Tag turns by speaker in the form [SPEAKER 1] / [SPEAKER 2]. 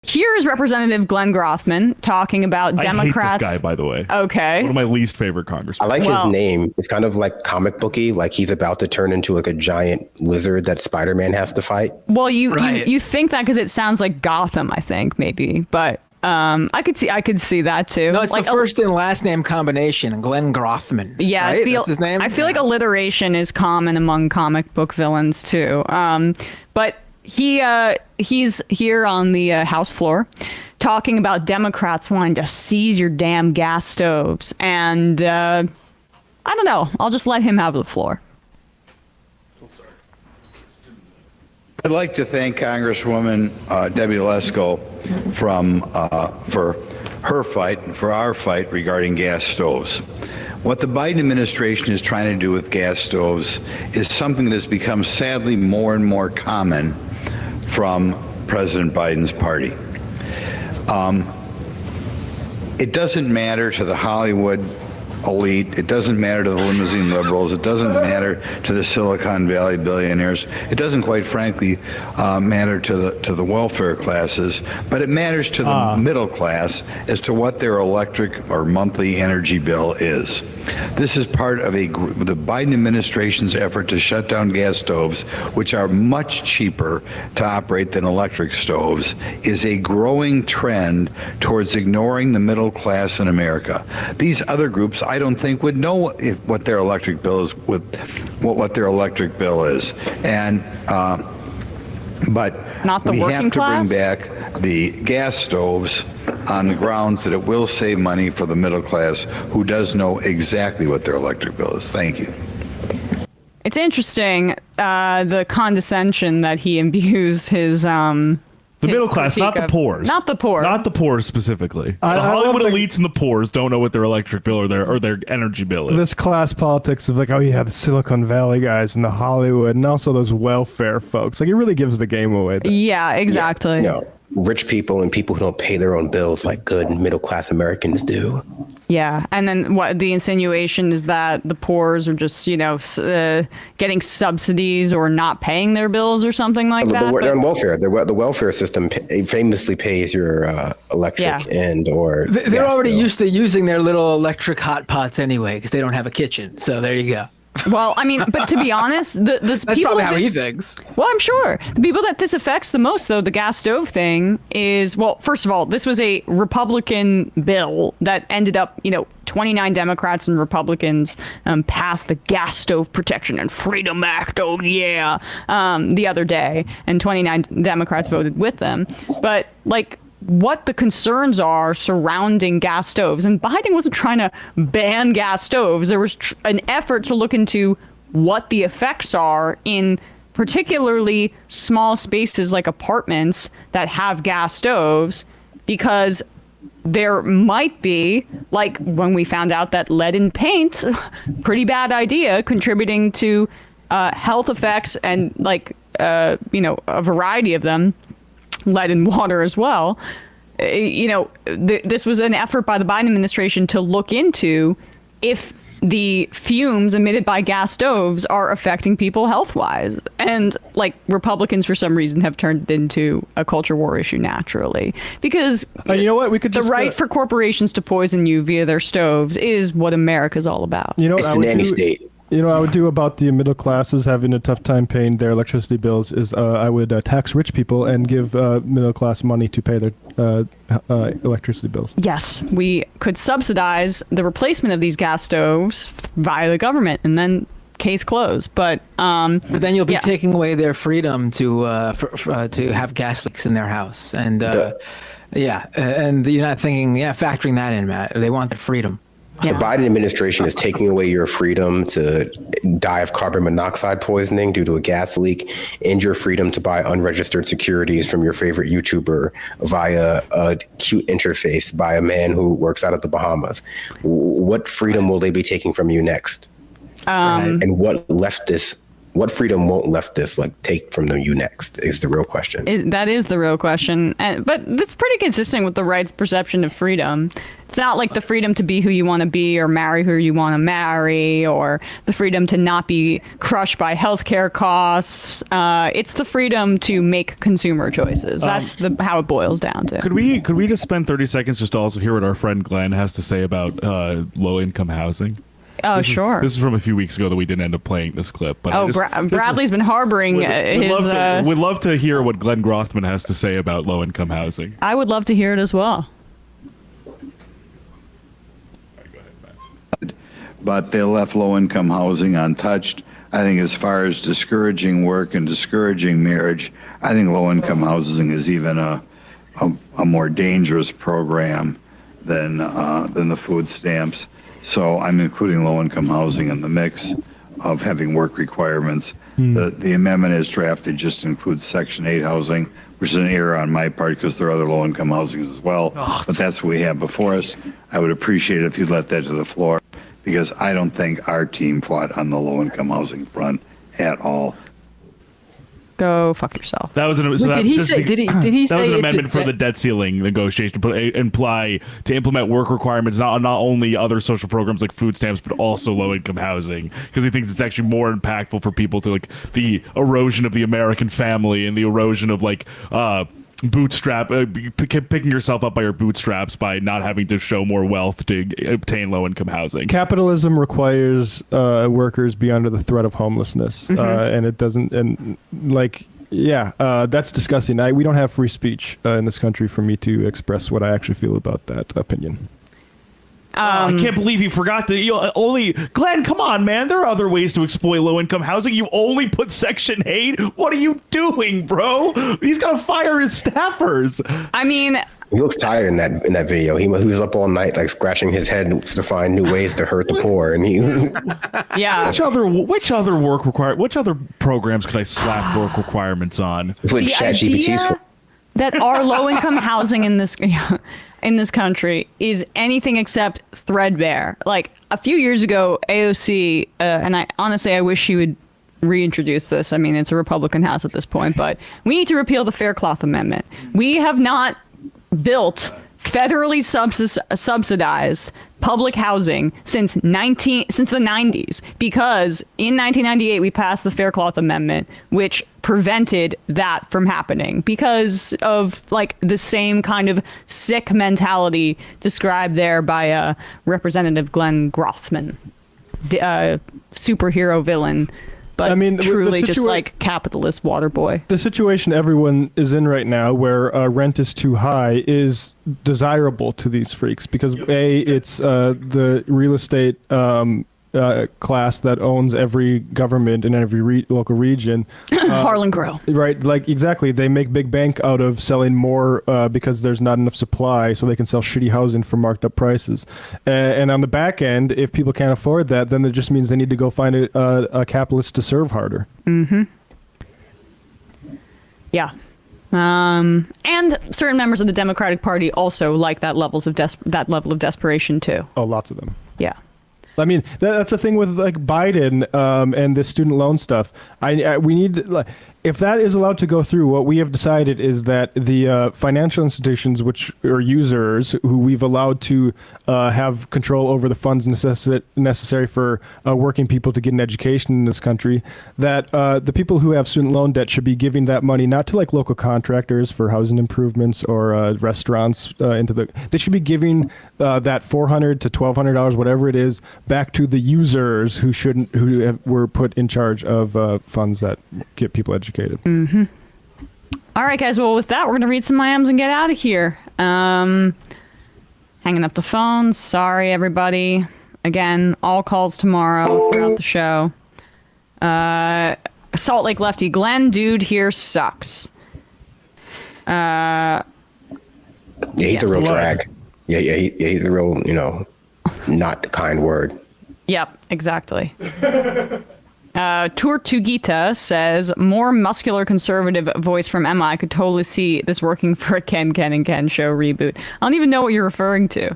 [SPEAKER 1] Here is Representative Glenn Grothman talking about Democrats.
[SPEAKER 2] I hate this guy, by the way.
[SPEAKER 1] Okay.
[SPEAKER 2] One of my least favorite congressmen.
[SPEAKER 3] I like his name. It's kind of like comic booky, like he's about to turn into like a giant lizard that Spider-Man has to fight.
[SPEAKER 1] Well, you think that because it sounds like Gotham, I think, maybe. But I could see that too.
[SPEAKER 4] No, it's like the first and last name combination, Glenn Grothman.
[SPEAKER 1] Yeah,
[SPEAKER 4] right? That's his name.
[SPEAKER 1] I feel like alliteration is common among comic book villains too. But he's here on the House floor talking about Democrats wanting to seize your damn gas stoves. And I don't know. I'll just let him have the floor.
[SPEAKER 5] I'd like to thank Congresswoman Debbie Lesko for her fight and for our fight regarding gas stoves. What the Biden administration is trying to do with gas stoves is something that has become sadly more and more common from President Biden's party. It doesn't matter to the Hollywood elite. It doesn't matter to the limousine liberals. It doesn't matter to the Silicon Valley billionaires. It doesn't, quite frankly, matter to the welfare classes. But it matters to the middle class as to what their electric or monthly energy bill is. This is part of the Biden administration's effort to shut down gas stoves, which are much cheaper to operate than electric stoves, is a growing trend towards ignoring the middle class in America. These other groups, I don't think, would know what their electric bill is, what their electric bill is, and but
[SPEAKER 1] not the
[SPEAKER 5] we
[SPEAKER 1] working
[SPEAKER 5] have to
[SPEAKER 1] class?
[SPEAKER 5] bring back the gas stoves on the grounds that it will save money for the middle class, who does know exactly what their electric bill is. Thank you.
[SPEAKER 1] It's interesting the condescension that he imbues his
[SPEAKER 2] the middle class, not the poors.
[SPEAKER 1] Not the poor.
[SPEAKER 2] Not the poors specifically. The Hollywood elites and the poors don't know what their electric bill or their energy bill is.
[SPEAKER 6] This class politics of like, oh yeah, the Silicon Valley guys and the Hollywood and also those welfare folks. Like, it really gives the game away.
[SPEAKER 1] Yeah, exactly.
[SPEAKER 3] Yeah, rich people and people who don't pay their own bills like good middle class Americans do.
[SPEAKER 1] Yeah, and then what the insinuation is that the poors are just, getting subsidies or not paying their bills or something like that.
[SPEAKER 3] They're on welfare. The welfare system famously pays your electric or.
[SPEAKER 4] They're already used to using their little electric hot pots anyway because they don't have a kitchen. So there you go.
[SPEAKER 1] Well, I mean, but to be honest, that's
[SPEAKER 4] probably how he thinks.
[SPEAKER 1] Well, I'm sure the people that this affects the most, though, the gas stove thing is, well, first of all, this was a Republican bill that ended up, 29 Democrats and Republicans passed the Gas Stove Protection and Freedom Act. Oh, yeah. The other day, and 29 Democrats voted with them. But what the concerns are surrounding gas stoves. And Biden wasn't trying to ban gas stoves. There was an effort to look into what the effects are in particularly small spaces like apartments that have gas stoves, because there might be, like when we found out that lead in paint, pretty bad idea, contributing to health effects and a variety of them. Lead in water as well. This was an effort by the Biden administration to look into if the fumes emitted by gas stoves are affecting people health-wise. And Republicans, for some reason, have turned it into a culture war issue naturally. Because
[SPEAKER 6] you know what? We could just
[SPEAKER 1] the right for corporations to poison you via their stoves is what America's all about.
[SPEAKER 3] It's a nanny state.
[SPEAKER 6] You know what I would do about the middle classes having a tough time paying their electricity bills is I would tax rich people and give middle class money to pay their electricity bills.
[SPEAKER 1] Yes, we could subsidize the replacement of these gas stoves via the government, and then case closed. But
[SPEAKER 4] then you'll be taking away their freedom to have gas leaks in their house, and and you're not thinking, factoring that in, Matt. They want their freedom.
[SPEAKER 3] The Biden administration is taking away your freedom to die of carbon monoxide poisoning due to a gas leak, and your freedom to buy unregistered securities from your favorite YouTuber via a cute interface by a man who works out of the Bahamas. What freedom will they be taking from you next? And what leftist what freedom won't leftists take from you next is the real question.
[SPEAKER 1] That is the real question. But that's pretty consistent with the right's perception of freedom. It's not like the freedom to be who you want to be or marry who you want to marry or the freedom to not be crushed by healthcare costs. It's the freedom to make consumer choices. That's how it boils down to.
[SPEAKER 2] Could we just spend 30 seconds just to also hear what our friend Glenn has to say about low-income housing?
[SPEAKER 1] Oh, sure.
[SPEAKER 2] This is from a few weeks ago that we didn't end up playing this clip. But
[SPEAKER 1] Bradley's been harboring his...
[SPEAKER 2] We'd love to hear what Glenn Grothman has to say about low-income housing.
[SPEAKER 1] I would love to hear it as well.
[SPEAKER 5] But they left low-income housing untouched. I think as far as discouraging work and discouraging marriage, I think low-income housing is even a more dangerous program than the food stamps. So I'm including low-income housing in the mix of having work requirements. The amendment as drafted just includes Section 8 housing, which is an error on my part because there are other low-income housing as well. But that's what we have before us. I would appreciate it if you'd let that to the floor, because I don't think our team fought on the low-income housing front at all.
[SPEAKER 1] Go fuck yourself.
[SPEAKER 2] That was an
[SPEAKER 4] Did he say
[SPEAKER 2] that was an
[SPEAKER 4] it's
[SPEAKER 2] amendment for the debt ceiling negotiation to implement work requirements, not only other social programs like food stamps, but also low-income housing, because he thinks it's actually more impactful for people to the erosion of the American family and the erosion of picking yourself up by your bootstraps by not having to show more wealth to obtain low-income housing.
[SPEAKER 6] Capitalism requires workers be under the threat of homelessness, and it doesn't. And that's disgusting. We don't have free speech in this country for me to express what I actually feel about that opinion.
[SPEAKER 2] I can't believe you forgot to only Glenn. Come on, man. There are other ways to exploit low-income housing. You only put Section 8. What are you doing, bro? He's got to fire his staffers.
[SPEAKER 1] I mean,
[SPEAKER 3] he looks tired in that video. He was up all night, scratching his head to find new ways to hurt the poor. And he,
[SPEAKER 1] yeah.
[SPEAKER 2] Which other programs could I slap work requirements on?
[SPEAKER 3] Put ChatGPT's for
[SPEAKER 1] that our low-income housing in this country is anything except threadbare. Like a few years ago, AOC, and I wish she would reintroduce this. I mean, it's a Republican House at this point, but we need to repeal the Fair Cloth Amendment. We have not built federally subsidized public housing since the 90s, because in 1998 we passed the Fair Cloth Amendment, which prevented that from happening because of the same kind of sick mentality described there by Representative Glenn Grothman, superhero villain. But I mean, truly just capitalist water boy.
[SPEAKER 6] The situation everyone is in right now, where rent is too high, is desirable to these freaks because it's the real estate class that owns every government in every local region.
[SPEAKER 1] Harlan Crow.
[SPEAKER 6] Right, exactly. They make big bank out of selling more because there's not enough supply, so they can sell shitty housing for marked up prices. And on the back end, if people can't afford that, then it just means they need to go find a capitalist to serve harder.
[SPEAKER 1] Mm-hmm. Yeah. And certain members of the Democratic Party also like that level of desperation too.
[SPEAKER 6] Oh, lots of them.
[SPEAKER 1] Yeah.
[SPEAKER 6] I mean, that's the thing with Biden and this student loan stuff. We need, if that is allowed to go through, what we have decided is that the financial institutions, which are users who we've allowed to have control over the funds necessary for working people to get an education in this country, that the people who have student loan debt should be giving that money not to local contractors for housing improvements or restaurants they should be giving that $400 to $1,200, whatever it is, back to the users who were put in charge of funds that get people educated.
[SPEAKER 1] Mm-hmm. All right, guys. Well, with that, we're going to read some IMs and get out of here. Hanging up the phone. Sorry, everybody. Again, all calls tomorrow throughout the show. Salt Lake Lefty. Glenn, dude, here sucks.
[SPEAKER 3] Yeah, he's a real drag. Yeah, he's a real, not kind word.
[SPEAKER 1] Yep, exactly. Tortugita says, more muscular conservative voice from Emma. I could totally see this working for a Ken and Ken show reboot. I don't even know what you're referring to.